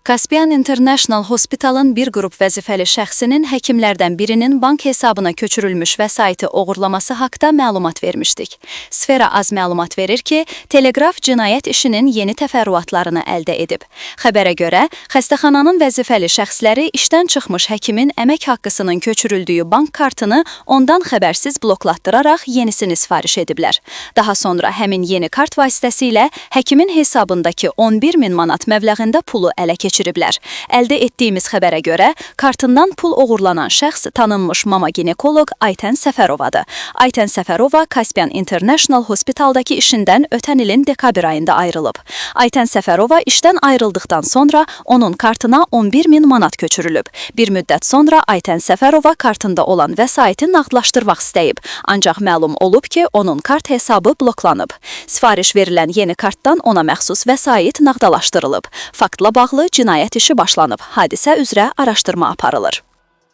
Caspian International Hospitalın bir qrup vəzifəli şəxsinin həkimlərdən birinin bank hesabına köçürülmüş vəsaiti oğurlaması haqda məlumat vermişdik. Sfera az məlumat verir ki, Telegraf cinayət işinin yeni təfərrüatlarını əldə edib. Xəbərə görə, xəstəxananın vəzifəli şəxsləri işdən çıxmış həkimin əmək haqqısının köçürüldüyü bank kartını ondan xəbərsiz bloklatdıraraq yenisini sifariş ediblər. Daha sonra həmin yeni kart vasitəsilə həkimin hesabındakı 11.000 manat məbləğində pulu ələ keçiriblər. Əldə etdiyimiz xəbərə görə, kartından pul oğurlanan şəxs tanınmış mama ginekoloq Aytən Səfərovadır. Aytən Səfərova Caspian International Hospitaldakı işindən ötən ilin dekabr ayında ayrılıb. Aytən Səfərova işdən ayrıldıqdan sonra onun kartına 11.000 manat köçürülüb. Bir müddət sonra Aytən Səfərova kartında olan vəsaiti nağdlaşdırmaq istəyib. Ancaq məlum olub ki, onun kart hesabı bloklanıb. Sifariş verilən yeni kartdan ona məxsus vəsait nağdalaşdırılıb. Faktla bağlı cinayət işi başlanıb. Hadisə üzrə araşdırma aparılır.